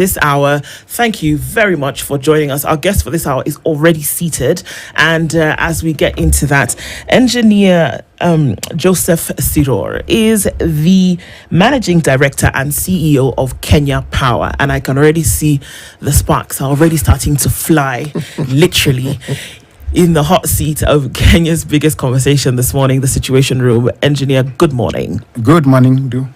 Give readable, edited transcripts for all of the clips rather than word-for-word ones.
this hour. Thank you very much for joining us. Our guest for this hour is already seated, and as we get into that, engineer Joseph Siror is the managing director and CEO of Kenya Power, and I can already see the sparks are already starting to fly, literally. In the hot seat of Kenya's biggest conversation this morning, the Situation Room. Engineer, good morning. Good morning, Du.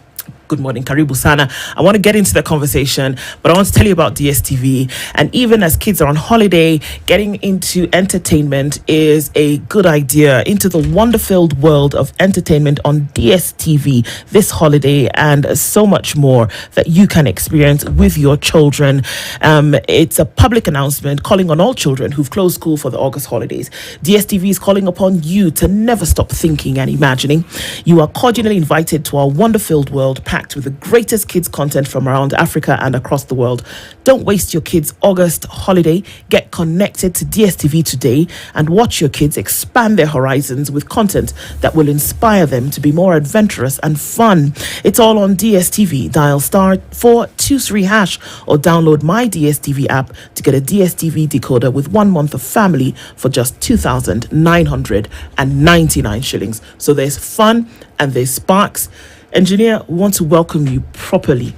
Good morning, Karibu Sana. I want to get into the conversation, but I want to tell you about DSTV. And even as kids are on holiday, getting into entertainment is a good idea. Into the wonder-filled world of entertainment on DSTV this holiday, and so much more that you can experience with your children. It's a public announcement calling on all children who've closed school for the August holidays. DSTV is calling upon you to never stop thinking and imagining. You are cordially invited to our wonder-filled world, packed with the greatest kids content from around Africa and across the world. Don't waste your kids' August holiday. Get connected to DSTV today and watch your kids expand their horizons with content that will inspire them to be more adventurous and fun. It's all on DSTV. Dial *423# or download my DSTV app to get a DSTV decoder with 1 month of family for just 2,999 shillings. So there's fun and there's sparks. Engineer, we want to welcome you properly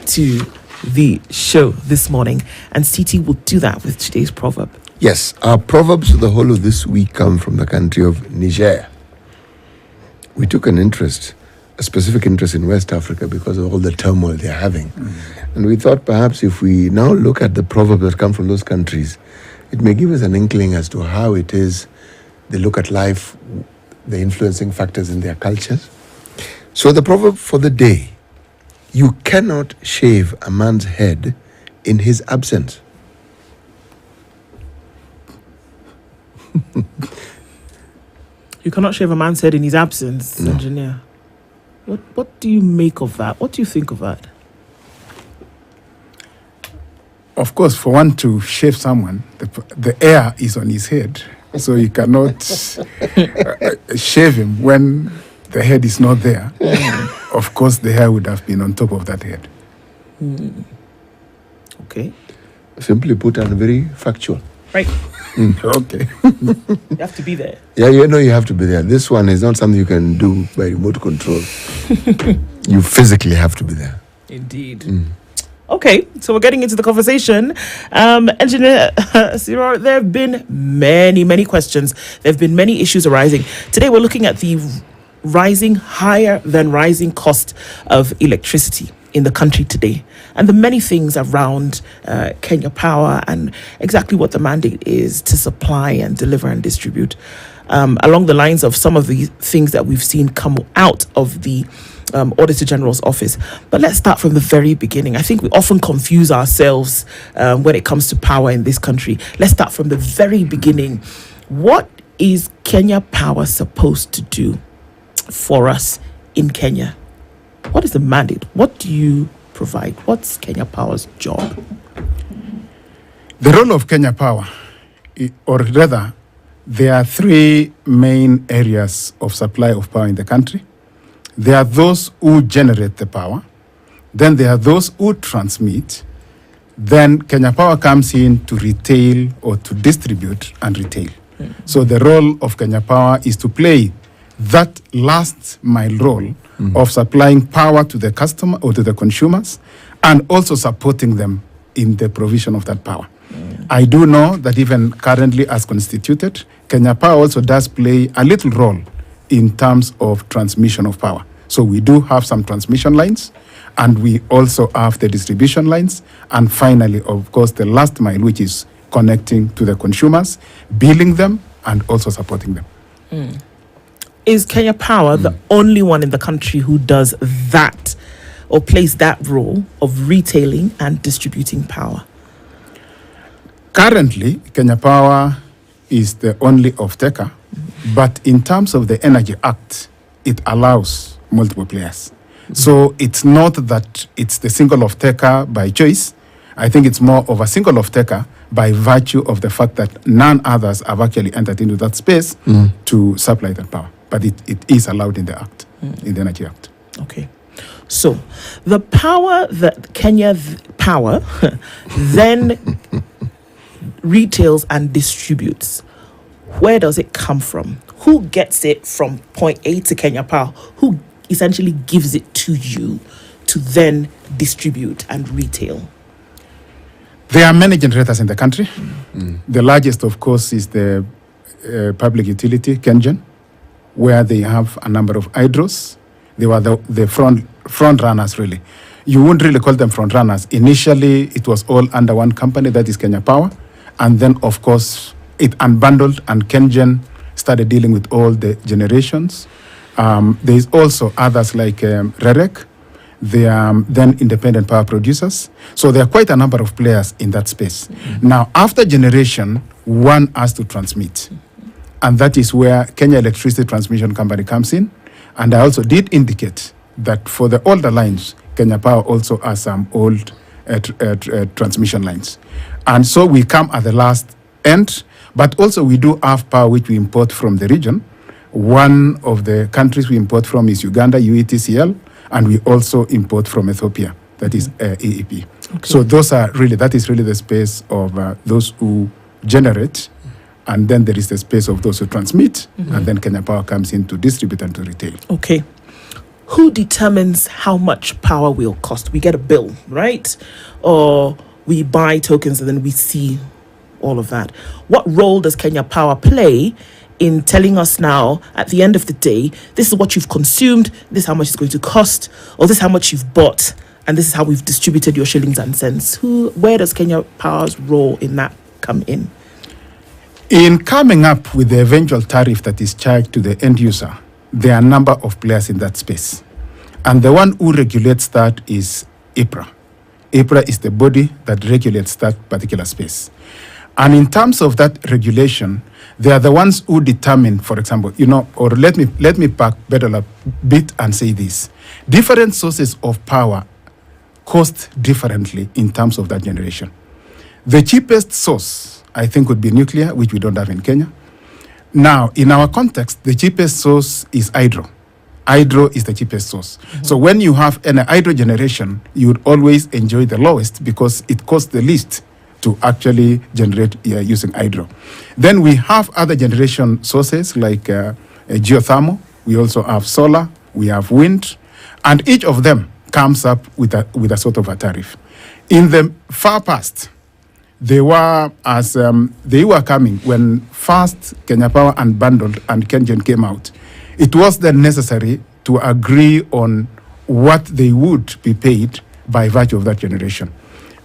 to the show this morning, and CT will do that with today's proverb. Yes, our proverbs for the whole of this week come from the country of Niger. We took a specific interest in West Africa because of all the turmoil they're having. And we thought perhaps if we now look at the proverbs that come from those countries, it may give us an inkling as to how it is they look at life, the influencing factors in their cultures. So the proverb for the day: you cannot shave a man's head in his absence. You cannot shave a man's head in his absence, No. Engineer. What do you make of that? What do you think of that? Of course, for one to shave someone, the hair is on his head. So you cannot shave him when the head is not there. Of course, the hair would have been on top of that head. Okay. Simply put, and very factual. Right. Okay. You have to be there. Yeah, you have to be there. This one is not something you can do by remote control. You physically have to be there. Indeed. Okay, so we're getting into the conversation. Engineer Siror, there have been many questions. There have been many issues arising. Today we're looking at the higher than rising cost of electricity in the country today, and the many things around Kenya Power and exactly what the mandate is to supply and deliver and distribute, along the lines of some of the things that we've seen come out of the Auditor General's office. But let's start from the very beginning. I think we often confuse ourselves when it comes to power in this country. Let's start from the very beginning. What is Kenya Power supposed to do for us in Kenya? What is the mandate? What do you provide? What's Kenya Power's job? The role of Kenya Power, or rather, there are three main areas of supply of power in the country. There are those who generate the power. Then there are those who transmit. Then Kenya Power comes in to retail or to distribute and retail. So the role of Kenya Power is to play that last mile role of supplying power to the customer or to the consumers, and also supporting them in the provision of that power. I do know that even currently as constituted, Kenya Power also does play a little role in terms of transmission of power. So we do have some transmission lines, and we also have the distribution lines, and finally, of course, the last mile, which is connecting to the consumers, billing them, and also supporting them. Is Kenya Power the only one in the country who does that or plays that role of retailing and distributing power? Currently, Kenya Power is the only off-taker, but in terms of the Energy Act, it allows multiple players. So it's not that it's the single off-taker by choice. I think it's more of a single off-taker by virtue of the fact that none others have actually entered into that space to supply that power. But it is allowed in the Act, in the Energy Act. Okay. So, the power that Kenya Power then retails and distributes, where does it come from? Who gets it from point A to Kenya Power? Who essentially gives it to you to then distribute and retail? There are many generators in the country. The largest, of course, is the public utility, KenGen, where they have a number of hydros. They were the front runners, really. You wouldn't really call them front runners. Initially, it was all under one company, that is Kenya Power. And then, of course, it unbundled and KenGen started dealing with all the generations. There is also others like REREC. They are then independent power producers. So there are quite a number of players in that space. Now, after generation, one has to transmit. And that is where Kenya Electricity Transmission Company comes in. And I also did indicate that for the older lines, Kenya Power also has some old transmission lines. And so we come at the last end, but also we do have power which we import from the region. One of the countries we import from is Uganda, UETCL, and we also import from Ethiopia, that is AEP. Okay. So that is really the space of those who generate, and then there is the space of those who transmit, and then Kenya Power comes in to distribute and to retail. Okay. Who determines how much power will cost? We get a bill, right? Or we buy tokens and then we see all of that. What role does Kenya Power play in telling us now, at the end of the day, this is what you've consumed, this is how much it's going to cost, or this is how much you've bought, and this is how we've distributed your shillings and cents? Where does Kenya Power's role in that come in? In coming up with the eventual tariff that is charged to the end user, there are a number of players in that space. And the one who regulates that is IPRA. IPRA is the body that regulates that particular space. And in terms of that regulation, they are the ones who determine, for example, or let me back better a bit and say this. Different sources of power cost differently in terms of that generation. The cheapest source, I think, would be nuclear, which we don't have in Kenya. Now, in our context, the cheapest source is hydro. Hydro is the cheapest source. So when you have an hydro generation, you would always enjoy the lowest because it costs the least to actually generate using hydro. Then we have other generation sources like geothermal. We also have solar. We have wind. And each of them comes up with a sort of a tariff. In the far past, they were coming when first Kenya Power unbundled and KenGen came out. It was then necessary to agree on what they would be paid by virtue of that generation.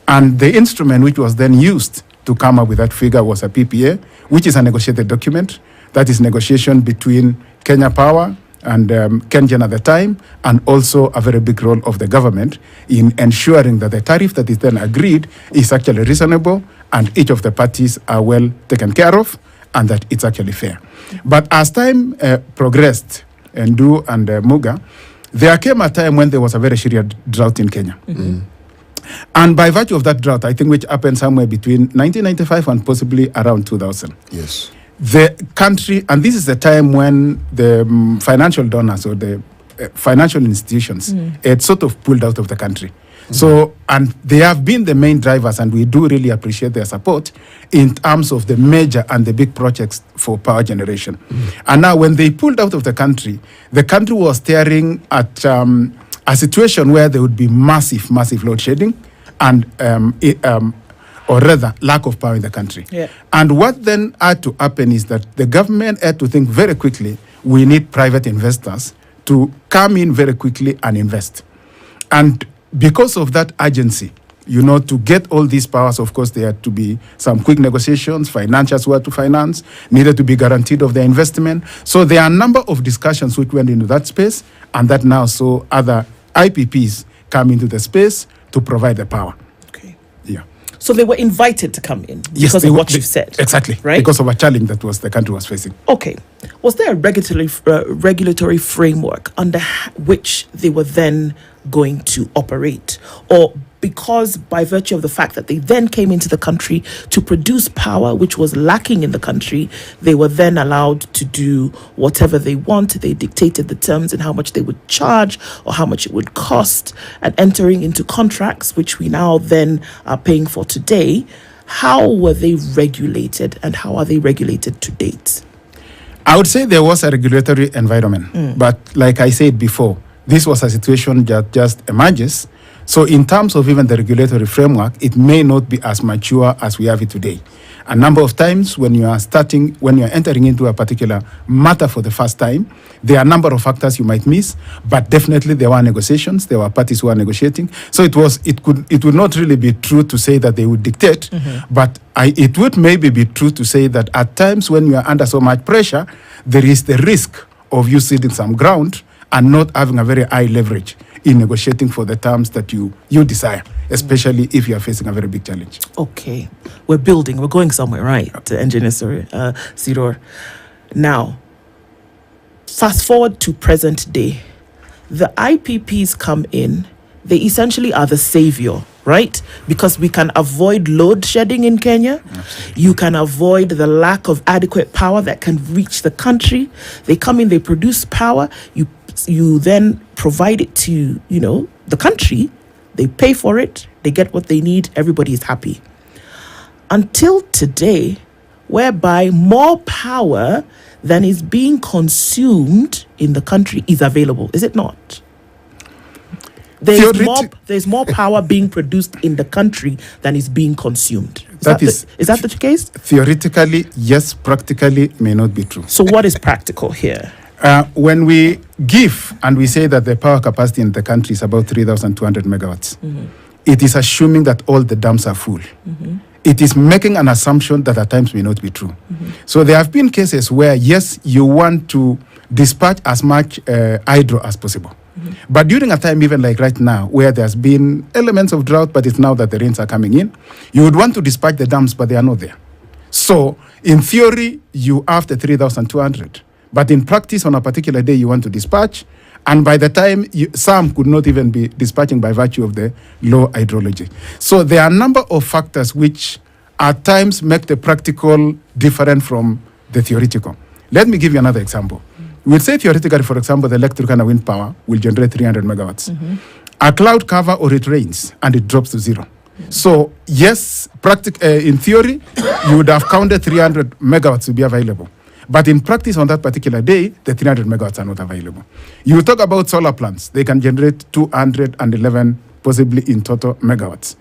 And the instrument which was then used to come up with that figure was a PPA, which is a negotiated document. That is negotiation between Kenya Power and KenGen at the time, and also a very big role of the government in ensuring that the tariff that is then agreed is actually reasonable and each of the parties are well taken care of and that it's actually fair. But as time progressed, Ndu and Muga, there came a time when there was a very serious drought in Kenya. And by virtue of that drought, I think which happened somewhere between 1995 and possibly around 2000. Yes. The country, and this is the time when the financial donors or the financial institutions had sort of pulled out of the country. So, and they have been the main drivers, and we do really appreciate their support in terms of the major and the big projects for power generation. And now when they pulled out of the country was staring at a situation where there would be massive load shedding and or rather lack of power in the country. Yeah. And what then had to happen is that the government had to think very quickly, we need private investors to come in very quickly and invest. And because of that urgency, to get all these powers, of course, there had to be some quick negotiations, financiers who had to finance, needed to be guaranteed of their investment. So there are a number of discussions which went into that space, and that now saw other IPPs come into the space to provide the power. Okay. Yeah. So they were invited to come in because of what you've said. Exactly. Right? Because of a challenge that the country was facing. Okay. Was there a regulatory framework under which they were then going to operate? Or because by virtue of the fact that they then came into the country to produce power which was lacking in the country, they were then allowed to do whatever they want. They dictated the terms and how much they would charge or how much it would cost, and entering into contracts which we now then are paying for today. How were they regulated, and how are they regulated to date? I would say there was a regulatory environment, but like I said before, this was a situation that just emerges. So in terms of even the regulatory framework, it may not be as mature as we have it today. A number of times when you are entering into a particular matter for the first time, there are a number of factors you might miss, but definitely there were negotiations, there were parties who were negotiating. So it would not really be true to say that they would dictate, but it would maybe be true to say that at times when you are under so much pressure, there is the risk of you ceding some ground and not having a very high leverage in negotiating for the terms that you desire, especially if you are facing a very big challenge. Okay, we're going somewhere, right? Engineer Siror. Now, fast forward to present day. The IPPs come in, they essentially are the savior, right? Because we can avoid load shedding in Kenya. Absolutely. You can avoid the lack of adequate power that can reach the country. They come in, they produce power. You then provide it to, the country. They pay for it. They get what they need. Everybody is happy. Until today, whereby more power than is being consumed in the country is available. Is it not? There's more power being produced in the country than is being consumed. Is that the case? Theoretically, yes. Practically, may not be true. So what is practical here? When we give and we say that the power capacity in the country is about 3,200 megawatts, it is assuming that all the dams are full. It is making an assumption that at times may not be true. So there have been cases where, yes, you want to dispatch as much hydro as possible. But during a time even like right now, where there's been elements of drought, but it's now that the rains are coming in, you would want to dispatch the dams, but they are not there. So in theory, you have the 3,200. But in practice, on a particular day, you want to dispatch, and by the time some could not even be dispatching by virtue of the low hydrology. So there are a number of factors which at times make the practical different from the theoretical. Let me give you another example. We'll say theoretically, for example, the electrical and wind power will generate 300 megawatts. A cloud cover or it rains and it drops to zero. So yes, in theory, you would have counted 300 megawatts to be available. But in practice, on that particular day, the 300 megawatts are not available. You talk about solar plants. They can generate 211, possibly in total, megawatts.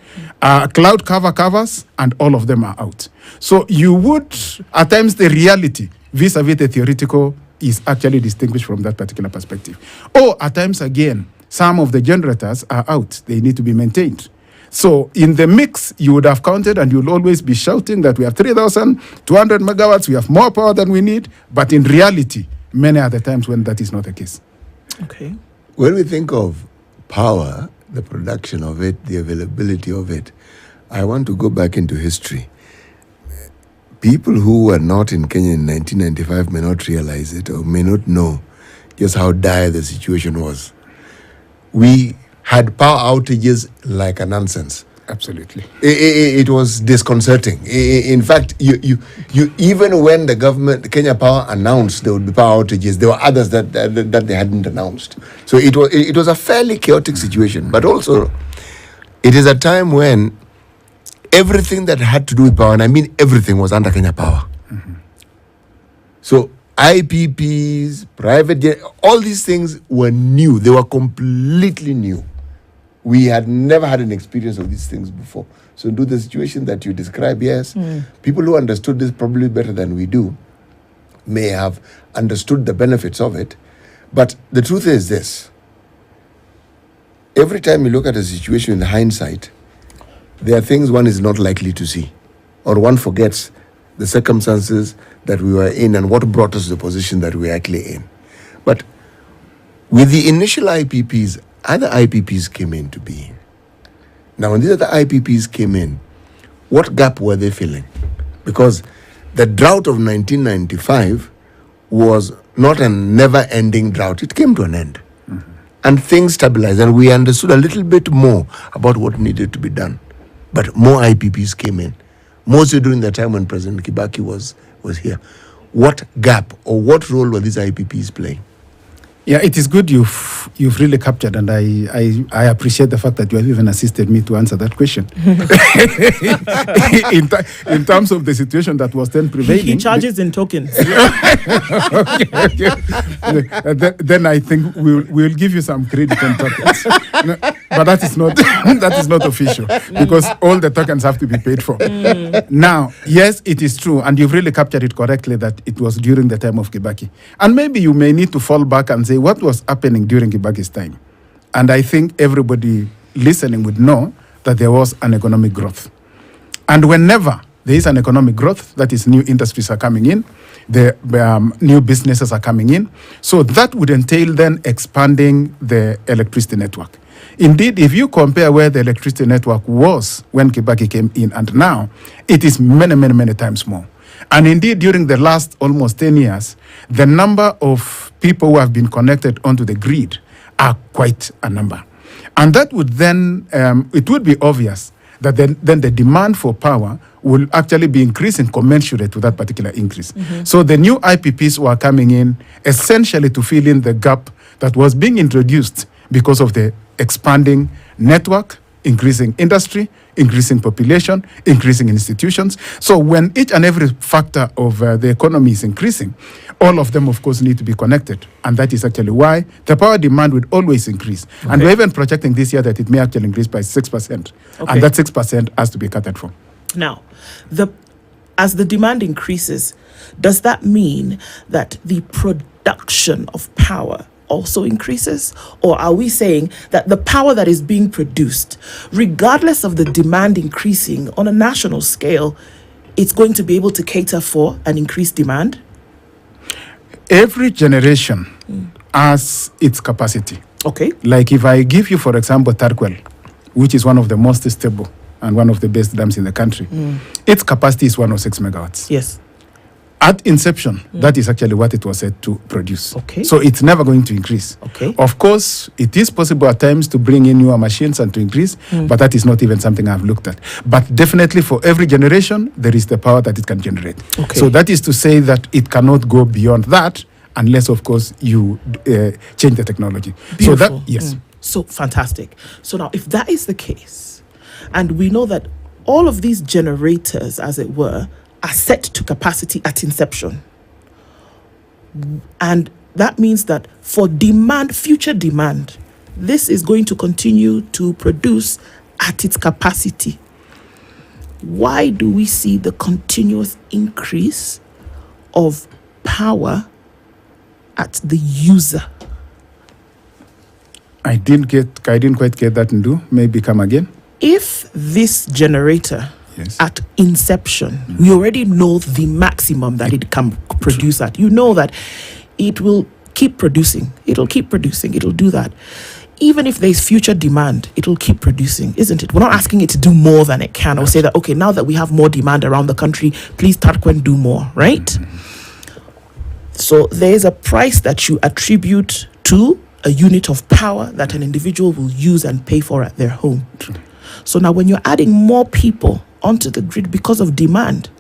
Cloud covers, and all of them are out. So you would, at times, the reality vis-a-vis the theoretical is actually distinguished from that particular perspective. Or at times, again, some of the generators are out. They need to be maintained. So in the mix, you would have counted and you'll always be shouting that we have 3,200 megawatts, we have more power than we need. But in reality, many are the times when that is not the case. Okay. When we think of power, the production of it, the availability of it, I want to go back into history. People who were not in Kenya in 1995 may not realize it or may not know just how dire the situation was. We had power outages like a nonsense. Absolutely. It was disconcerting. In fact, you even when the government, Kenya Power, announced there would be power outages, there were others that they hadn't announced. So it was a fairly chaotic situation. But also, it is a time when everything that had to do with power, and I mean everything, was under Kenya Power. So IPPs, private, all these things were new. They were completely new. We had never had an experience of these things before. So do the situation that you describe, yes, people who understood this probably better than we do may have understood the benefits of it. But the truth is this. Every time you look at a situation in hindsight, there are things one is not likely to see. Or one forgets the circumstances that we were in and what brought us to the position that we are actually in. But with the initial IPPs, other IPPs came into being. Now, when these other IPPs came in, what gap were they filling? Because the drought of 1995 was not a never-ending drought. It came to an end. and things stabilized, and we understood a little bit more about what needed to be done. But more IPPs came in, mostly during the time when President Kibaki was here. What gap or what role were these IPPs playing? Yeah, it is good you've really captured, and I appreciate the fact that you have even assisted me to answer that question. in terms of the situation that was then prevailing. He charges in tokens. Okay. Then I think we'll give you some credit in tokens. No, but that is not official, because all the tokens have to be paid for. Now, yes, it is true, and you've really captured it correctly that it was during the time of Kibaki. And maybe you may need to fall back and say, what was happening during Kibaki's time? And I think everybody listening would know that there was an economic growth. And whenever there is an economic growth, that is, new industries are coming in, the new businesses are coming in. So that would entail then expanding the electricity network. Indeed, if you compare where the electricity network was when Kibaki came in and now, it is many, many, many times more. And indeed, during the last almost 10 years, the number of people who have been connected onto the grid are quite a number. And that would then, it would be obvious that then the demand for power will actually be increasing commensurate to that particular increase. So the new IPPs were coming in essentially to fill in the gap that was being introduced because of the expanding network, increasing industry, increasing population, increasing institutions. So when each and every factor of the economy is increasing, all of them, of course, need to be connected. And that is actually why the power demand would always increase. Okay. And we're even projecting this year that it may actually increase by 6%. Okay. And that 6% has to be catered for. Now, as the demand increases, does that mean that the production of power also increases? Or are we saying that the power that is being produced, regardless of the demand increasing on a national scale, it's going to be able to cater for an increased demand? Every generation has its capacity. Okay. Like if I give you, for example, Tarkwel, which is one of the most stable and one of the best dams in the country, its capacity is 106 megawatts. Yes. At inception, that is actually what it was said to produce. Okay. So it's never going to increase. Okay. Of course, it is possible at times to bring in newer machines and to increase, but that is not even something I've looked at. But definitely for every generation, there is the power that it can generate. Okay. So that is to say that it cannot go beyond that unless, of course, you change the technology. Beautiful. So that, yes. So fantastic. So now, if that is the case, and we know that all of these generators, as it were, are set to capacity at inception. And that means that for demand, future demand, this is going to continue to produce at its capacity. Why do we see the continuous increase of power at the user? I didn't quite get that, Ndu. Maybe come again. If this generator, yes, at inception, we already know the maximum that it can produce at. You know that it will keep producing. It'll keep producing. It'll do that. Even if there's future demand, it'll keep producing, isn't it? We're not asking it to do more than it can, or say that, okay, now that we have more demand around the country, please Tarkwen do more, right? So there's a price that you attribute to a unit of power that an individual will use and pay for at their home. So now when you're adding more people onto the grid because of demand,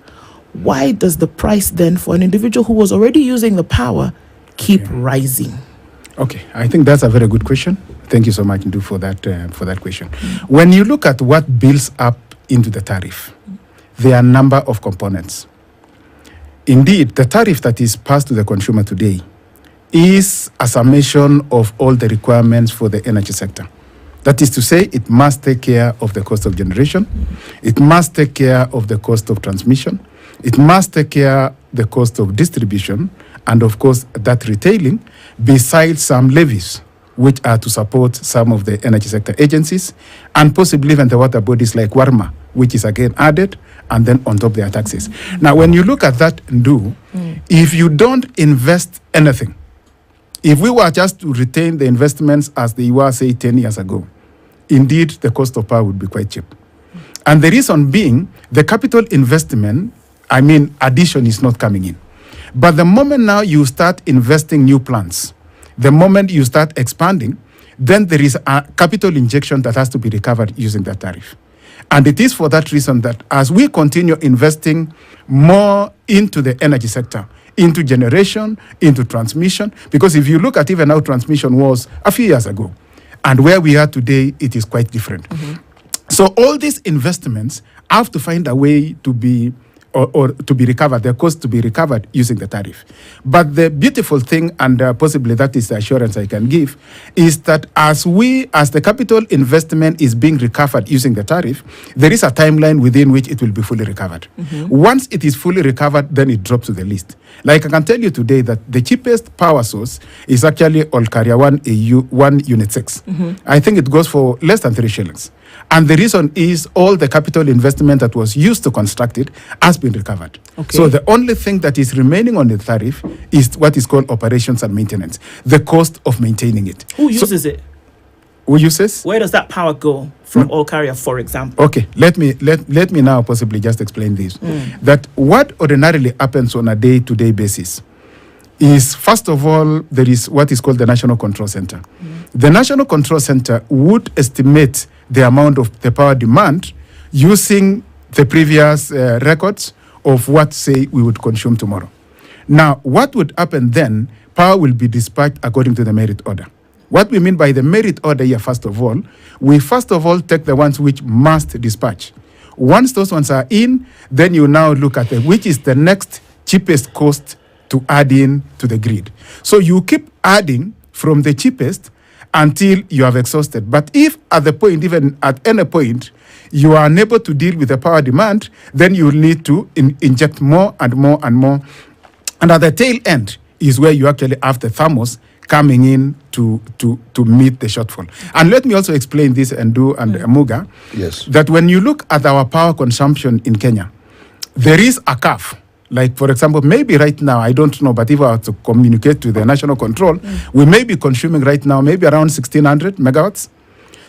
why does the price then for an individual who was already using the power keep rising? Okay, I think that's a very good question. Thank you so much, Ndu, for that question. When you look at what builds up into the tariff, there are a number of components. Indeed, the tariff that is passed to the consumer today is a summation of all the requirements for the energy sector. That is to say, it must take care of the cost of generation, it must take care of the cost of transmission, it must take care of the cost of distribution, and of course, that retailing, besides some levies, which are to support some of the energy sector agencies, and possibly even the water bodies like WARMA, which is again added, and then on top there are taxes. Now, when you look at that, Ndu, if you don't invest anything, if we were just to retain the investments as they were, say, 10 years ago, indeed, the cost of power would be quite cheap. And the reason being, the capital investment, addition is not coming in. But the moment now you start investing new plants, the moment you start expanding, then there is a capital injection that has to be recovered using that tariff. And it is for that reason that as we continue investing more into the energy sector, into generation, into transmission, because if you look at even how transmission was a few years ago, and where we are today, it is quite different. So all these investments have to find a way to be or to be recovered, their cost to be recovered using the tariff. But the beautiful thing, and possibly that is the assurance I can give, is that as the capital investment is being recovered using the tariff, there is a timeline within which it will be fully recovered. Once it is fully recovered, then it drops to the list. Like I can tell you today that the cheapest power source is actually Olkaria 1 Unit 6. I think it goes for less than 3 shillings. And the reason is all the capital investment that was used to construct it has been recovered. So the only thing that is remaining on the tariff is what is called operations and maintenance, the cost of maintaining it. Who uses it? Who uses? Where does that power go from Olkaria, for example? Okay, let me now possibly just explain this. That what ordinarily happens on a day-to-day basis is, first of all, there is what is called the National Control Center. The National Control Center would estimate the amount of the power demand using the previous records of what, say, we would consume tomorrow. Now, what would happen then, power will be dispatched according to the merit order. What we mean by the merit order here, first of all, we first of all take the ones which must dispatch. Once those ones are in, then you now look at which is the next cheapest cost to add in to the grid. So you keep adding from the cheapest until you have exhausted. But if at the point, even at any point, you are unable to deal with the power demand, then you will need to inject more and more and more. And at the tail end is where you actually have the thermos coming in to meet the shortfall. And let me also explain this, and Amuga, that when you look at our power consumption in Kenya, there is a curve. Like, for example, maybe right now, I don't know, but if I were to communicate to the national control, we may be consuming right now maybe around 1,600 megawatts.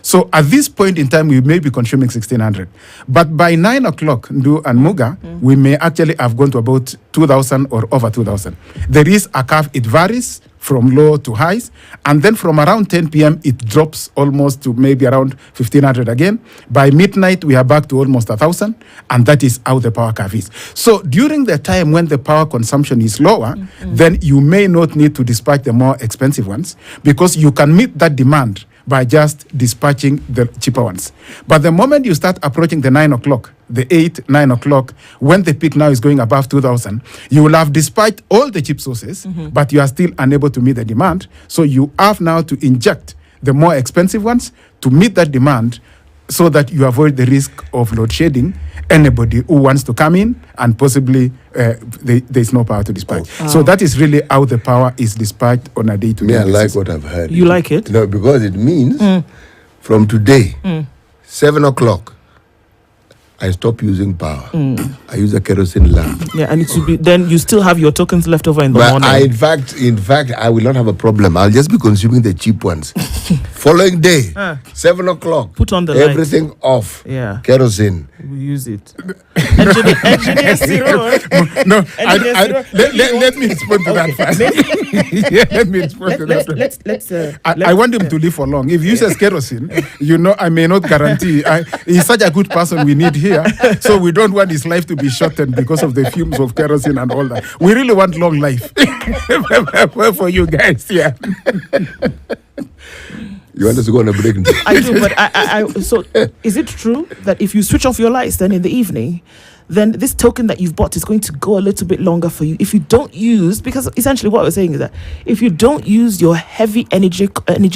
So at this point in time, we may be consuming 1,600. But by 9 o'clock, Ndu and Muga, we may actually have gone to about 2,000 or over 2,000. There is a curve. It varies from low to highs. And then from around 10 p.m., it drops almost to maybe around 1,500 again. By midnight, we are back to almost 1,000. And that is how the power curve is. So during the time when the power consumption is lower, then you may not need to dispatch the more expensive ones, because you can meet that demand by just dispatching the cheaper ones. But the moment you start approaching the 9 o'clock, the 8, 9 o'clock, when the peak now is going above 2,000, you will have dispatched all the cheap sources, but you are still unable to meet the demand. So you have now to inject the more expensive ones to meet that demand, so that you avoid the risk of load shedding anybody who wants to come in and possibly there is no power to dispatch. So that is really how the power is dispatched on a day-to-day basis. I like what I've heard. You like it? No, because it means from today, 7 o'clock, I stop using power. I use a kerosene lamp. Yeah, and it should be, then you still have your tokens left over in the morning. In fact, I will not have a problem. I'll just be consuming the cheap ones. Following day, 7 o'clock, put on the everything off. Yeah. Kerosene. We use it. Engineer Ciro. No, let me respond to that first. Let me respond to that. I want him to live for long. If he uses kerosene, I may not guarantee. He's such a good person we need here, so we don't want his life to be shortened because of the fumes of kerosene and all that. We really want long life for you guys. Yeah. You want us to go on a break? I do, but so is it true that if you switch off your lights then in the evening, then this token that you've bought is going to go a little bit longer for you if you don't use, because essentially what we're saying is that if you don't use your heavy energy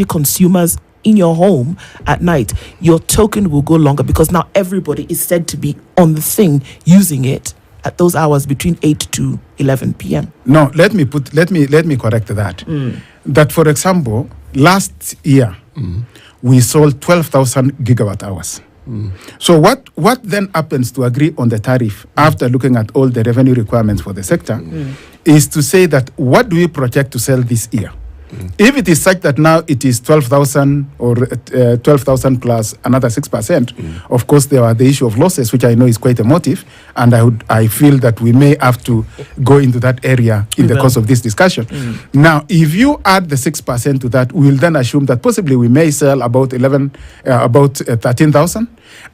consumers in your home at night, your token will go longer, because now everybody is said to be on the thing using it at those hours between 8 to 11 p.m. No, let me correct that. That, for example, last year we sold 12,000 gigawatt hours. So what then happens to agree on the tariff after looking at all the revenue requirements for the sector is to say that what do we project to sell this year? If it is such that now it is 12,000 or 12,000 plus another 6%, of course there are the issue of losses, which I know is quite emotive, and I feel that we may have to go into that area in the course of this discussion. Now, if you add the 6% to that, we'll then assume that possibly we may sell about 13,000,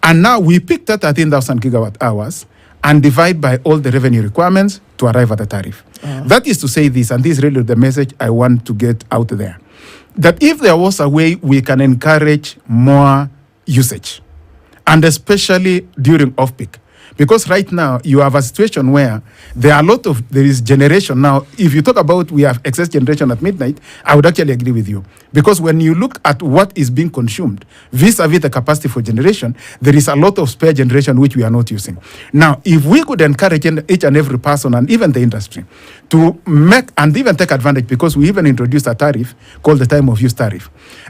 and now we pick that 13,000 gigawatt hours and divide by all the revenue requirements to arrive at the tariff. That is to say this, and this is really the message I want to get out there, that if there was a way we can encourage more usage, and especially during off-peak, because right now you have a situation where there is generation. Now, if you talk about we have excess generation at midnight, I would actually agree with you. Because when you look at what is being consumed vis-a-vis the capacity for generation, there is a lot of spare generation which we are not using. Now, if we could encourage each and every person and even the industry to make and even take advantage, because we even introduced a tariff called the time of use tariff.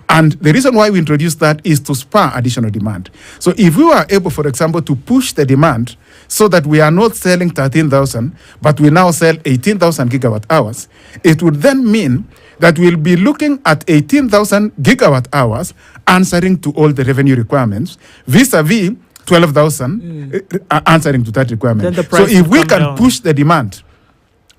And the reason why we introduced that is to spur additional demand. So if we were able, for example, to push the demand so that we are not selling 13,000, but we now sell 18,000 gigawatt hours, it would then mean that we'll be looking at 18,000 gigawatt hours answering to all the revenue requirements vis-a-vis 12,000 answering to that requirement. So if we can push the demand,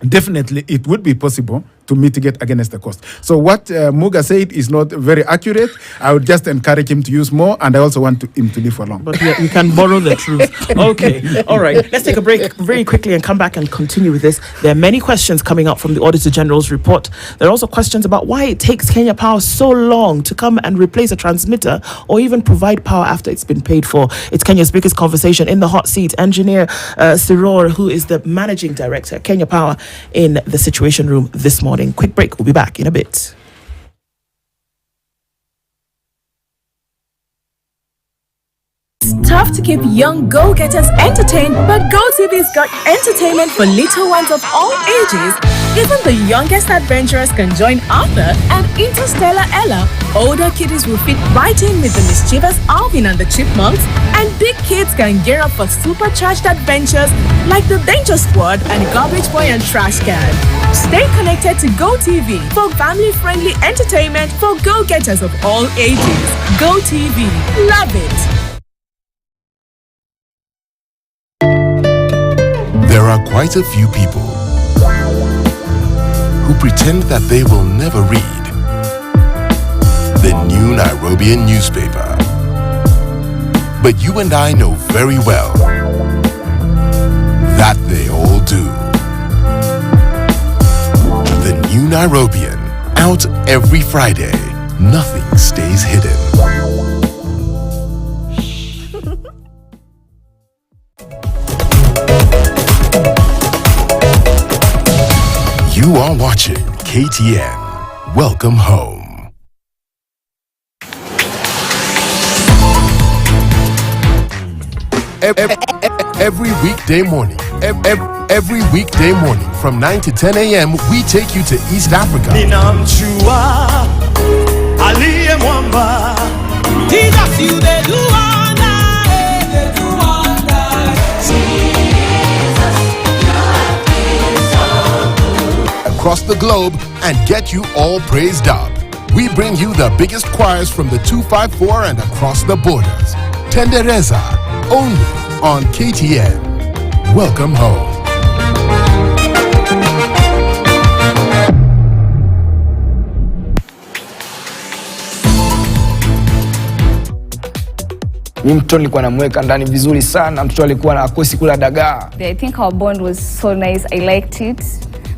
definitely it would be possible to mitigate against the cost. So what Muga said is not very accurate. I would just encourage him to use more, and I also want him to live for long. But yeah, we can borrow the truth. Okay, all right. Let's take a break very quickly and come back and continue with this. There are many questions coming up from the Auditor General's report. There are also questions about why it takes Kenya Power so long to come and replace a transmitter or even provide power after it's been paid for. It's Kenya's biggest conversation. In the hot seat, Engineer Siror, who is the Managing Director at Kenya Power, in the Situation Room this morning. Quick break. We'll be back in a bit. It's tough to keep young go-getters entertained, but GoTV's got entertainment for little ones of all ages. Even the youngest adventurers can join Arthur and Interstellar Ella. Older kiddies will fit right in with the mischievous Alvin and the Chipmunks, and big kids can gear up for supercharged adventures like the Danger Squad and Garbage Boy and Trash Can. Stay connected to GoTV for family-friendly entertainment for go-getters of all ages. GoTV. Love it. There are quite a few people who pretend that they will never read the New Nairobian newspaper. But you and I know very well that they all do. The New Nairobian, out every Friday. Nothing stays hidden. You are watching KTN. Welcome home. Every weekday morning, every weekday morning from 9 to 10 a.m., we take you to East Africa. Across the globe and get you all praised up. We bring you the biggest choirs from the 254 and across the borders. Tendereza, only on KTN. Welcome home. Mimi mtoto nilikuwa namweka ndani vizuri sana, mtoto alikuwa na akosi kula dagaa. I think our bond was so nice. I liked it.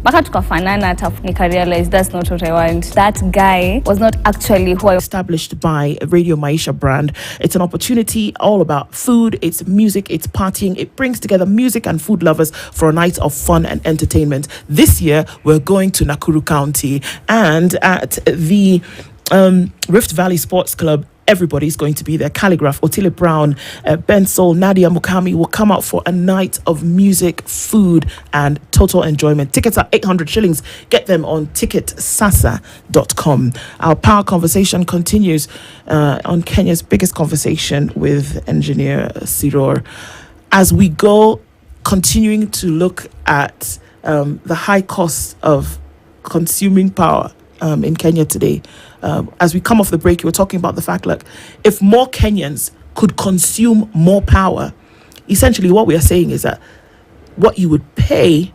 Baka tukafanana hata nika realize that's not what I want. That guy was not actually who I established by Radio Maisha brand. It's an opportunity all about food, it's music, it's partying. It brings together music and food lovers for a night of fun and entertainment. This year, we're going to Nakuru County, and at the Rift Valley Sports Club, everybody's going to be there. Calligraph, Otile Brown, Ben Sol, Nadia Mukami will come out for a night of music, food, and total enjoyment. Tickets are 800 shillings. Get them on ticketsasa.com. Our power conversation continues on Kenya's biggest conversation with Engineer Siror. As we go, continuing to look at the high cost of consuming power in Kenya today. As we come off the break, you were talking about the fact, like, if more Kenyans could consume more power, essentially what we are saying is that what you would pay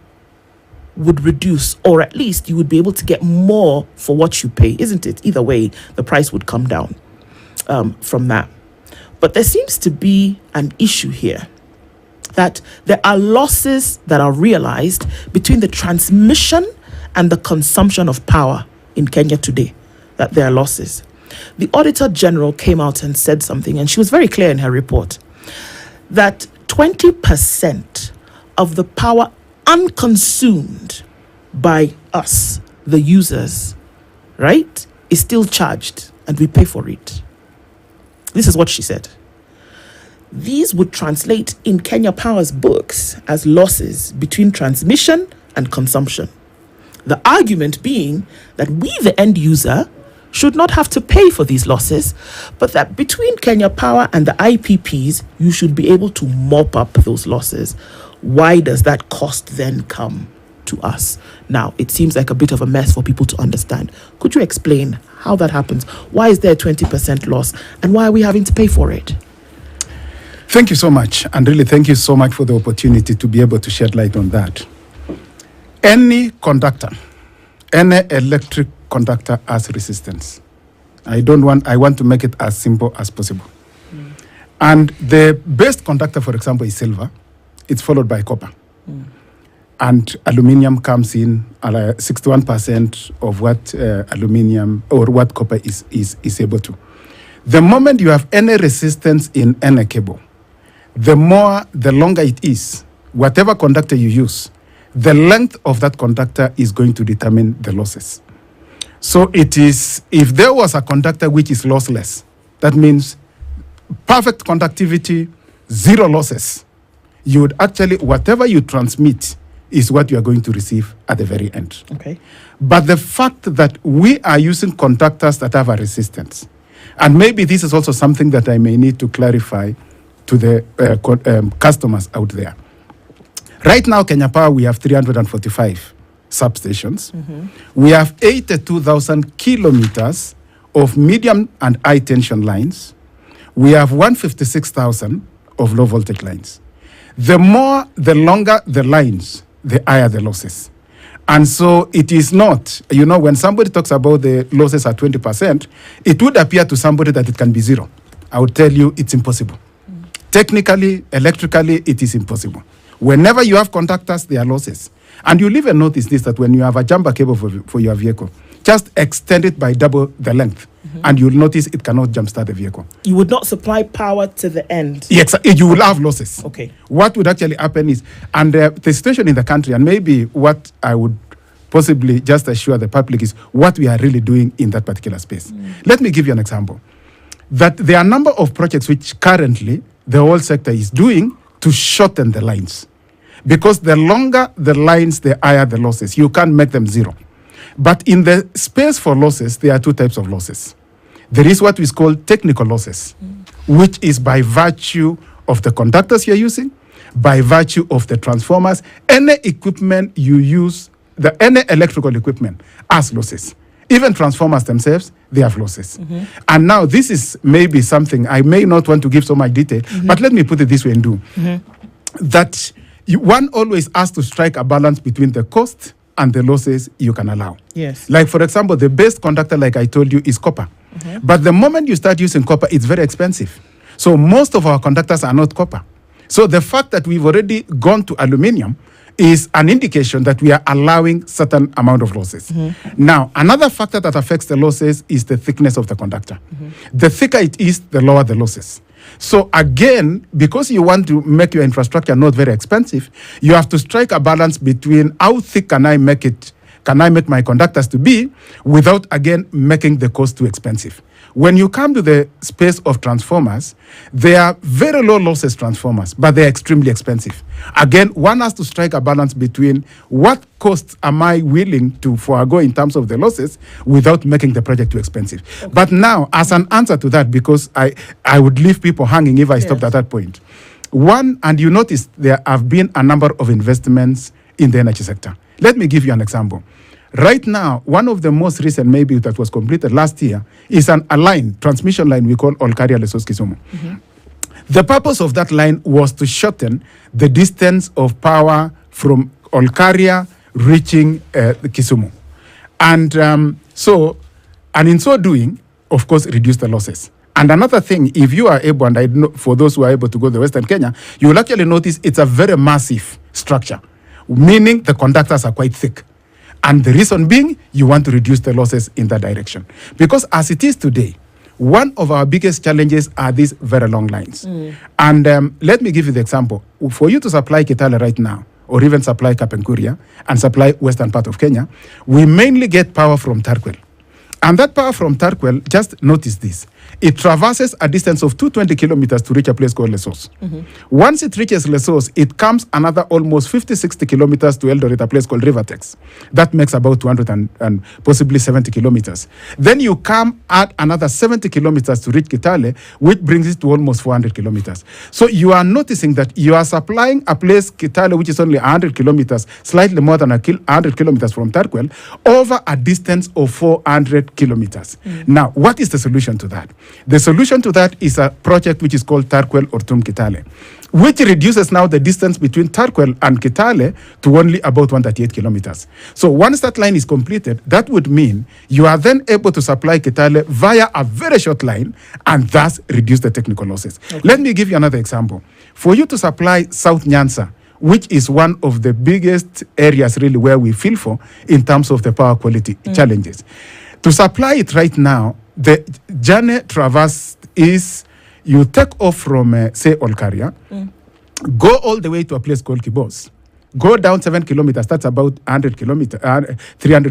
would reduce, or at least you would be able to get more for what you pay, isn't it? Either way, the price would come down from that. But there seems to be an issue here, that there are losses that are realized between the transmission and the consumption of power in Kenya today, that there are losses. The Auditor General came out and said something, and she was very clear in her report, that 20% of the power unconsumed by us, the users, right, is still charged, and we pay for it. This is what she said. These would translate in Kenya Power's books as losses between transmission and consumption. The argument being that we, the end user, should not have to pay for these losses, but that between Kenya Power and the IPPs, you should be able to mop up those losses. Why does that cost then come to us? Now, it seems like a bit of a mess for people to understand. Could you explain how that happens? Why is there a 20% loss, and why are we having to pay for it? Thank you so much, and really thank you so much for the opportunity to be able to shed light on that. Any conductor, any electric conductor has resistance. I want to make it as simple as possible. And the best conductor, for example, is silver. It's followed by copper. And aluminium comes in 61% of what aluminium or what copper is able to. The moment you have any resistance in any cable, the longer it is, whatever conductor you use, the length of that conductor is going to determine the losses. So it is, if there was a conductor which is lossless, that means perfect conductivity, zero losses, you would actually, whatever you transmit is what you are going to receive at the very end. Okay. But the fact that we are using conductors that have a resistance, and maybe this is also something that I may need to clarify to the customers out there. Right now, Kenya Power, we have 345 substations. We have 82,000 kilometers of medium and high tension lines. We have 156,000 of low voltage lines. The longer the lines, the higher the losses. And so it is not, when somebody talks about the losses at 20%, it would appear to somebody that it can be zero. I would tell you it's impossible. Technically, electrically, it is impossible. Whenever you have conductors, there are losses. And you'll even notice this, that when you have a jumper cable for your vehicle, just extend it by double the length, and you'll notice it cannot jumpstart the vehicle. You would not supply power to the end. Yes, you will have losses. Okay. What would actually happen is, and the situation in the country, and maybe what I would possibly just assure the public is what we are really doing in that particular space. Let me give you an example. That there are a number of projects which currently the whole sector is doing to shorten the lines. Because the longer the lines, the higher the losses. You can't make them zero. But in the space for losses, there are two types of losses. There is what is called technical losses, which is by virtue of the conductors you're using, by virtue of the transformers, any equipment you use, any electrical equipment has losses. Even transformers themselves, they have losses. And now this is maybe something I may not want to give so much detail, but let me put it this way and do. That one always has to strike a balance between the cost and the losses you can allow. Yes. Like, for example, the best conductor, like I told you, is copper. But the moment you start using copper, it's very expensive. So most of our conductors are not copper. So the fact that we've already gone to aluminium is an indication that we are allowing certain amount of losses. Now, another factor that affects the losses is the thickness of the conductor. The thicker it is, the lower the losses. So again, because you want to make your infrastructure not very expensive, you have to strike a balance between how thick can I make my conductors to be without, again, making the cost too expensive. When you come to the space of transformers, they are very low losses transformers, but they're extremely expensive. Again, one has to strike a balance between what costs am I willing to forego in terms of the losses without making the project too expensive. Okay. But now, as an answer to that, because I would leave people hanging if I stopped at that point. One, and you notice there have been a number of investments in the energy sector. Let me give you an example. Right now, one of the most recent, maybe that was completed last year, is a transmission line we call Olkaria Lesos Kisumu. The purpose of that line was to shorten the distance of power from Olkaria reaching Kisumu. And in so doing, of course, reduce the losses. And another thing, if you are able, and I know for those who are able to go to Western Kenya, you will actually notice it's a very massive structure, meaning the conductors are quite thick. And the reason being, you want to reduce the losses in that direction. Because as it is today, one of our biggest challenges are these very long lines. And let me give you the example. For you to supply Kitale right now, or even supply Kapenguria and supply western part of Kenya, we mainly get power from Tarkwel. And that power from Tarkwel, just notice this, it traverses a distance of 220 kilometers to reach a place called Lesos. Once it reaches Lesos, it comes another almost 50-60 kilometers to Eldoret, a place called Rivertex. That makes about 200 and possibly 70 kilometers. Then you come at another 70 kilometers to reach Kitale, which brings it to almost 400 kilometers. So you are noticing that you are supplying a place, Kitale, which is only 100 kilometers, slightly more than 100 kilometers from Tarkwel, over a distance of 400 kilometers. Now, what is the solution to that? The solution to that is a project which is called Tarkwel Ortum Kitale, which reduces now the distance between Tarkwel and Kitale to only about 138 kilometers. So once that line is completed, that would mean you are then able to supply Kitale via a very short line and thus reduce the technical losses. Okay. Let me give you another example. For you to supply South Nyanza, which is one of the biggest areas really where we feel for in terms of the power quality challenges. To supply it right now, the journey traversed is you take off from, say, Olkaria, go all the way to a place called Kibos, go down 7 kilometers, that's about 300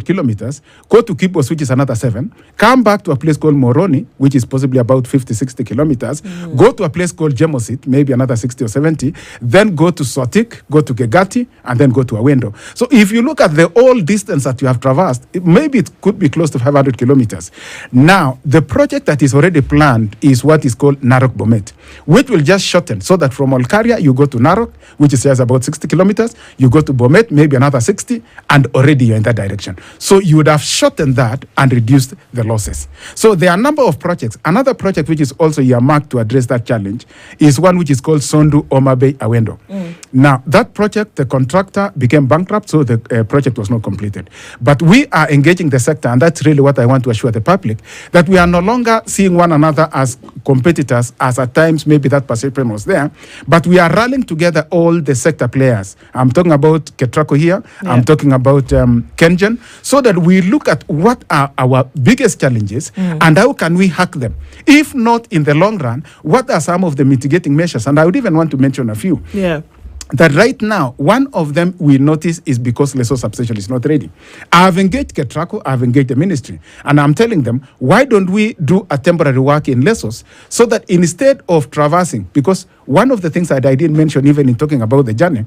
kilometers, go to Kibos, which is another 7, come back to a place called Moroni, which is possibly about 50-60 kilometers, go to a place called Jemosit, maybe another 60 or 70, then go to Sotik, go to Gegati, and then go to Awendo. So if you look at the whole distance that you have traversed, maybe it could be close to 500 kilometers. Now, the project that is already planned is what is called Narok Bomet, which will just shorten so that from Olkaria, you go to Narok, which is just about 60 kilometers, you go to Bomet, maybe another 60, and already you're in that direction. So you would have shortened that and reduced the losses. So there are a number of projects. Another project which is also earmarked to address that challenge is one which is called Sondu Omabay Awendo. Now, that project, the contractor became bankrupt, so the project was not completed. But we are engaging the sector, and that's really what I want to assure the public, that we are no longer seeing one another as competitors, as at times maybe that perception was there, but we are rallying together all the sector players. I'm talking about Ketraco here, I'm talking about Kengen, so that we look at what are our biggest challenges and how can we hack them. If not in the long run, what are some of the mitigating measures? And I would even want to mention a few. That right now, one of them we notice is because Lesos substation is not ready. I've engaged Ketraco, I've engaged the ministry, and I'm telling them, why don't we do a temporary work in Lesos so that instead of traversing, because one of the things that I didn't mention even in talking about the journey,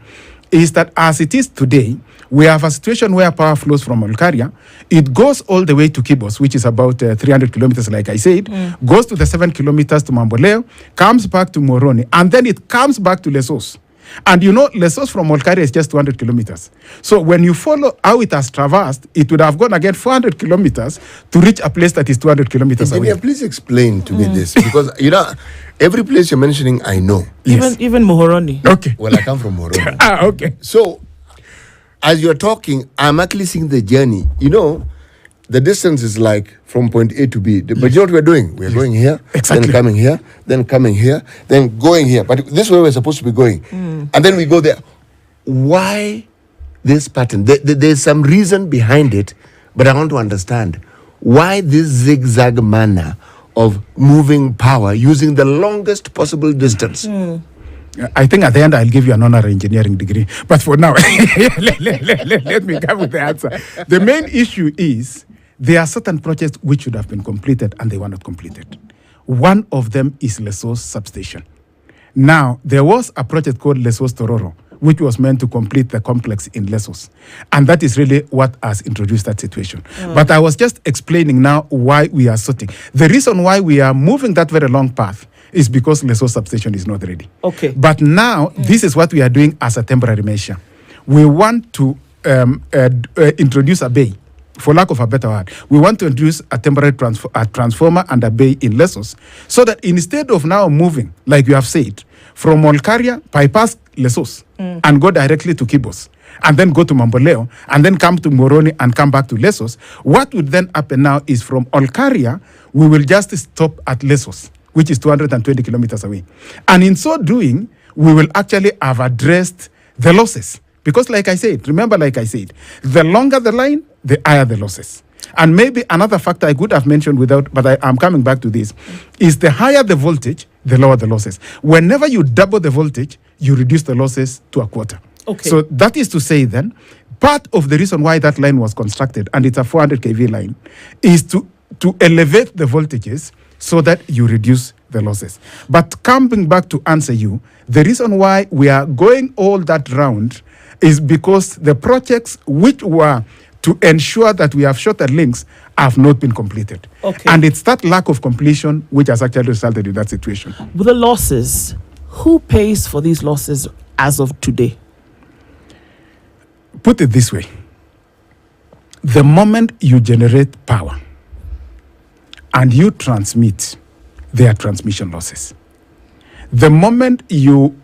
is that as it is today, we have a situation where power flows from Olkaria, it goes all the way to Kibos, which is about 300 kilometers, like I said, goes to the 7 kilometers to Mamboleo, comes back to Moroni, and then it comes back to Lesos. And you know, Lesos from Olkaria is just 200 kilometers. So when you follow how it has traversed, it would have gone again 400 kilometers to reach a place that is 200 kilometers away. Please explain to me this, because, you know, every place you're mentioning, I know. Even Mohoroni. Okay. Well, I come from Moroni. Okay. So, as you're talking, I'm actually seeing the journey. You know, the distance is like from point A to B. But you know what we're doing? We're going here, then coming here, then coming here, then going here. But this is where we're supposed to be going. And then we go there. Why this pattern? There's some reason behind it, but I want to understand why this zigzag manner of moving power using the longest possible distance. I think at the end I'll give you an honor engineering degree. But for now, let me come with the answer. The main issue is there are certain projects which should have been completed and they were not completed. One of them is Lesos substation. Now, there was a project called Lesos Tororo, which was meant to complete the complex in Lesos. And that is really what has introduced that situation. But I was just explaining now why we are sorting. The reason why we are moving that very long path is because Lesos substation is not ready. Okay. But now, this is what we are doing as a temporary measure. We want to introduce a bay for lack of a better word, we want to introduce a temporary transformer and a bay in Lesos, so that instead of now moving, like you have said, from Olkaria, bypass Lesos, and go directly to Kibos, and then go to Mamboleo, and then come to Moroni and come back to Lesos, what would then happen now is from Olkaria, we will just stop at Lesos, which is 220 kilometers away. And in so doing, we will actually have addressed the losses. Because like I said, the longer the line, the higher the losses. And maybe another factor I could have mentioned but I'm coming back to this, is the higher the voltage, the lower the losses. Whenever you double the voltage, you reduce the losses to a quarter. Okay. So that is to say then, part of the reason why that line was constructed, and it's a 400 kV line, is to elevate the voltages so that you reduce the losses. But coming back to answer you, the reason why we are going all that round is because the projects which were to ensure that we have shorter links have not been completed. Okay. And it's that lack of completion which has actually resulted in that situation. With the losses, who pays for these losses as of today? Put it this way. The moment you generate power and you transmit, there are transmission losses. The moment you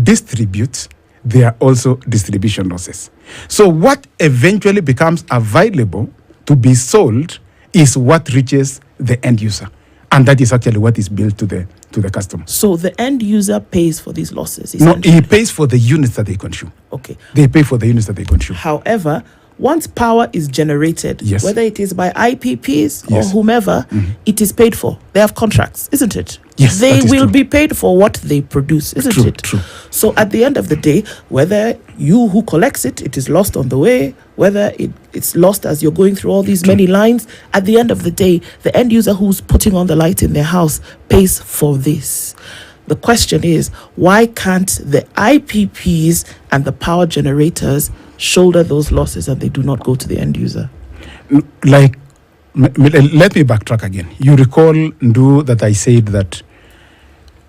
distribute, there are also distribution losses. So what eventually becomes available to be sold is what reaches the end user. And that is actually what is billed to the customer. So the end user pays for these losses? No, he pays for the units that they consume. Okay. They pay for the units that they consume. However, once power is generated, yes, whether it is by IPPs or yes, whomever, it is paid for. They have contracts, isn't it? Yes, they will true. be paid for what they produce, isn't True, it? true. So at the end of the day, whether you who collects it is lost on the way, whether it's lost as you're going through all these many lines, at the end of the day, the end user who's putting on the light in their house pays for this. The question is, why can't the IPPs and the power generators shoulder those losses and they do not go to the end user? Let me backtrack again. You recall, Ndu, that I said that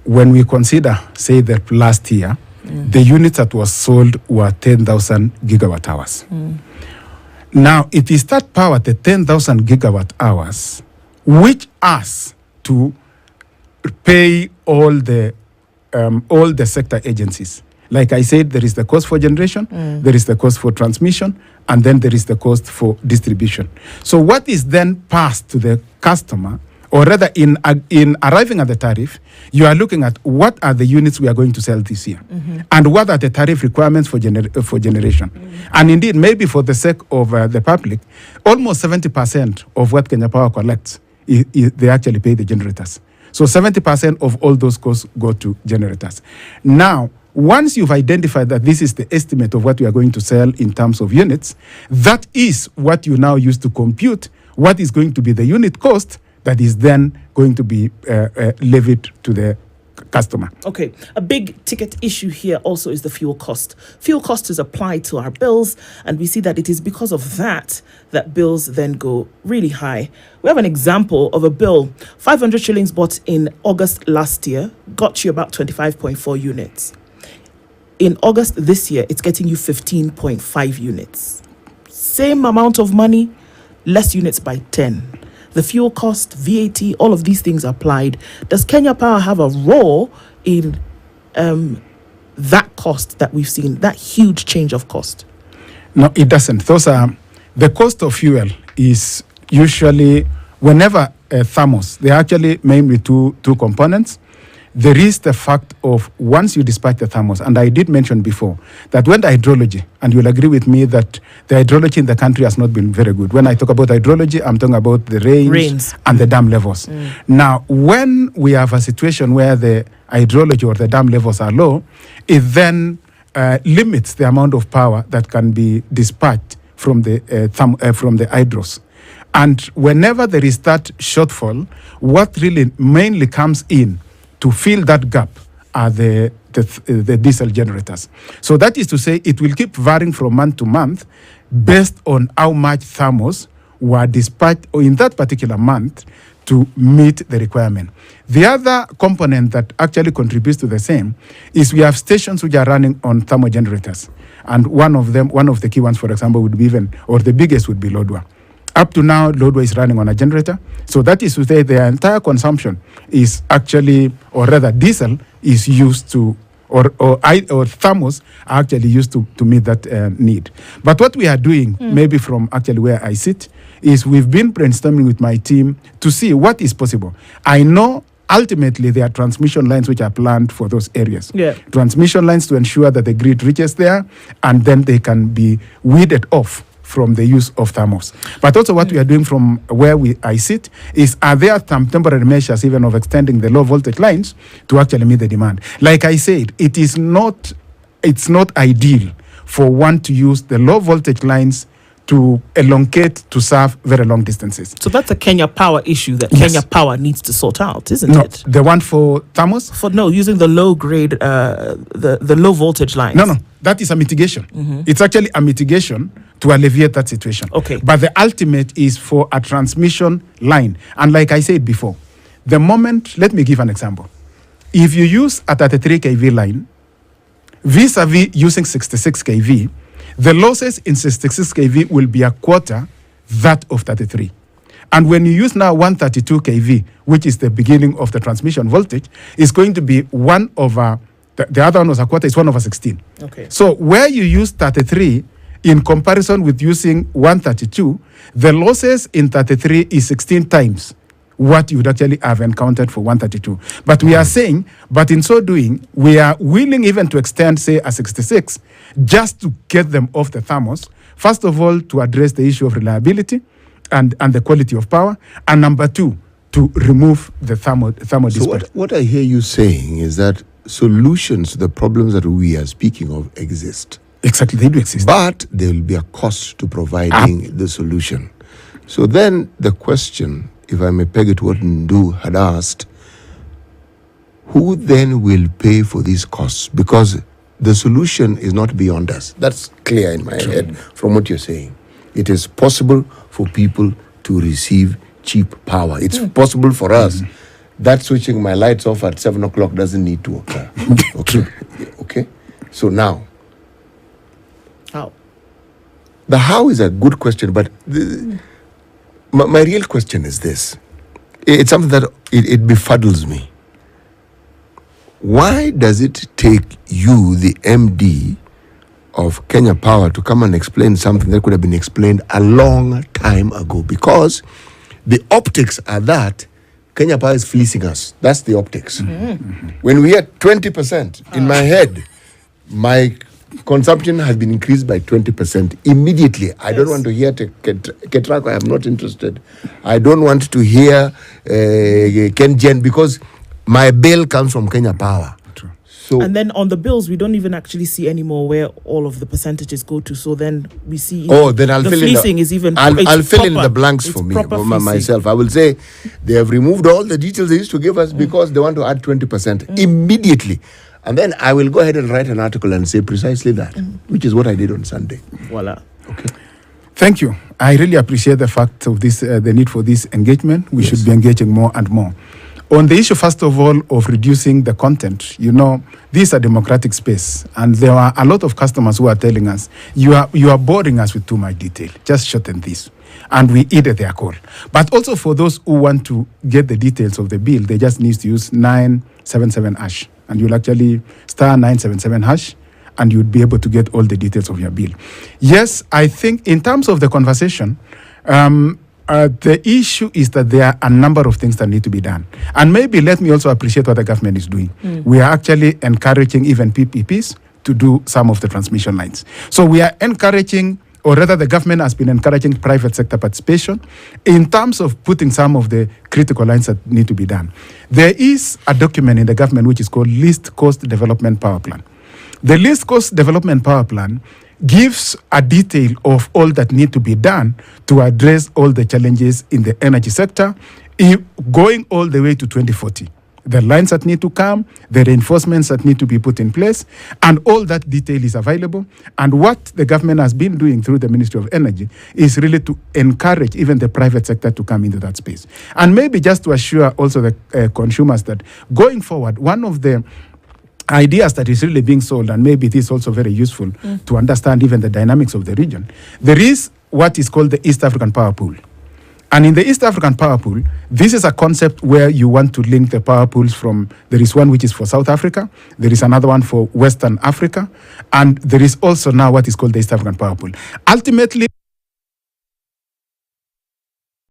when we consider, say, that last year, the units that was sold were 10,000 gigawatt hours. Now, it is that power, the 10,000 gigawatt hours, which has to pay all the sector agencies. Like I said, there is the cost for generation, there is the cost for transmission, and then there is the cost for distribution. So what is then passed to the customer, or rather in arriving at the tariff, you are looking at what are the units we are going to sell this year, and what are the tariff requirements for generation. And indeed, maybe for the sake of the public, almost 70% of what Kenya Power collects, they actually pay the generators. So 70% of all those costs go to generators. Now, once you've identified that this is the estimate of what we are going to sell in terms of units, that is what you now use to compute what is going to be the unit cost that is then going to be levied to the customer. Okay, a big ticket issue here also is the fuel cost. Fuel cost is applied to our bills, and we see that it is because of that bills then go really high. We have an example of a bill, 500 shillings bought in August last year, got you about 25.4 units. In August this year, it's getting you 15.5 units. Same amount of money, less units by 10. The fuel cost, VAT, all of these things applied. Does Kenya Power have a role in that cost that we've seen, that huge change of cost? No, it doesn't. The cost of fuel is usually, whenever thermos, there are actually mainly two components. There is the fact of once you dispatch the thermos, and I did mention before that when the hydrology, and you'll agree with me that the hydrology in the country has not been very good. When I talk about hydrology, I'm talking about the rains and the dam levels. Now, when we have a situation where the hydrology or the dam levels are low, it then limits the amount of power that can be dispatched from the hydros. And whenever there is that shortfall, what really mainly comes in to fill that gap are the diesel generators. So that is to say, it will keep varying from month to month based on how much thermos were dispatched in that particular month to meet the requirement. The other component that actually contributes to the same is we have stations which are running on thermal generators. And one of the key ones, for example, would be the biggest would be Lodwar. Up to now, Lodwar is running on a generator. So that is to say their entire consumption is actually, or rather diesel is used to, or thermos are actually used to meet that need. But what we are doing, maybe from actually where I sit, is we've been brainstorming with my team to see what is possible. I know ultimately there are transmission lines which are planned for those areas. Yeah. Transmission lines to ensure that the grid reaches there, and then they can be weeded off from the use of thermos. But also what we are doing from where I sit is, are there some temporary measures even of extending the low voltage lines to actually meet the demand? Like I said, it's not ideal for one to use the low voltage lines to elongate to serve very long distances. So that's a Kenya Power issue that Yes. Kenya Power needs to sort out, isn't No, it? the one for thermos? Using the low grade, the low voltage lines. No, that is a mitigation. It's actually a mitigation to alleviate that situation. Okay. But the ultimate is for a transmission line. And like I said before, the moment, let me give an example. If you use a 33 kV line, vis-a-vis using 66 kV, the losses in 66 kV will be a quarter that of 33. And when you use now 132 kV, which is the beginning of the transmission voltage, is going to be 1 over, the other one was a quarter, it's 1 over 16. Okay. So where you use 33 in comparison with using 132, the losses in 33 is 16 times what you would actually have encountered for 132. But we are saying, but in so doing, we are willing even to extend, say, a 66, just to get them off the thermos. First of all, to address the issue of reliability and the quality of power. And number 2, to remove the thermal So what I hear you saying is that solutions to the problems that we are speaking of exist. Exactly, they do exist. But there will be a cost to providing the solution. So then the question, if I may peg it what Ndu had asked, who then will pay for these costs? Because the solution is not beyond us. That's clear in my head from what you're saying. It is possible for people to receive cheap power. It's possible for us. That switching my lights off at 7 o'clock doesn't need to occur. Okay? So now, How? the how is a good question, but my real question is this. It's something that it befuddles me. Why does it take you, the MD of Kenya Power, to come and explain something that could have been explained a long time ago? Because the optics are that Kenya Power is fleecing us. That's the optics. When we had 20% in my head, my consumption has been increased by 20% immediately. I don't want to hear Ketrako. I am not interested. I don't want to hear Kengen, because my bill comes from Kenya Power. So, And then on the bills, we don't even actually see anymore where all of the percentages go to. So then we see. then I'll the fill fleecing in is even. I'll fill in proper. the blanks It's for me, proper for fleecing. myself. I will say they have removed all the details they used to give us because they want to add 20% immediately. And then I will go ahead and write an article and say precisely that, which is what I did on Sunday. Voila. Okay. Thank you. I really appreciate the fact of this, the need for this engagement. We should be engaging more and more. On the issue, first of all, of reducing the content, this is a democratic space, and there are a lot of customers who are telling us, you are boring us with too much detail. Just shorten this. And we heeded their call. But also for those who want to get the details of the bill, they just need to use 977 hash. And you'll actually star 977 hash, and you'd be able to get all the details of your bill. Yes, I think in terms of the conversation, the issue is that there are a number of things that need to be done. And maybe let me also appreciate what the government is doing. We are actually encouraging even PPPs to do some of the transmission lines. So we are encouraging, or rather the government has been encouraging private sector participation in terms of putting some of the critical lines that need to be done. There is a document in the government which is called Least Cost Development Power Plan. The Least Cost Development Power Plan gives a detail of all that need to be done to address all the challenges in the energy sector, going all the way to 2040. The lines that need to come, the reinforcements that need to be put in place, and all that detail is available. And what the government has been doing through the Ministry of Energy is really to encourage even the private sector to come into that space. And maybe just to assure also the consumers that going forward, one of the ideas that is really being sold, and maybe it is also very useful to understand even the dynamics of the region. There is what is called the East African Power Pool. And in the East African Power Pool, this is a concept where you want to link the power pools from, there is one which is for South Africa, there is another one for Western Africa, and there is also now what is called the East African Power Pool. Ultimately,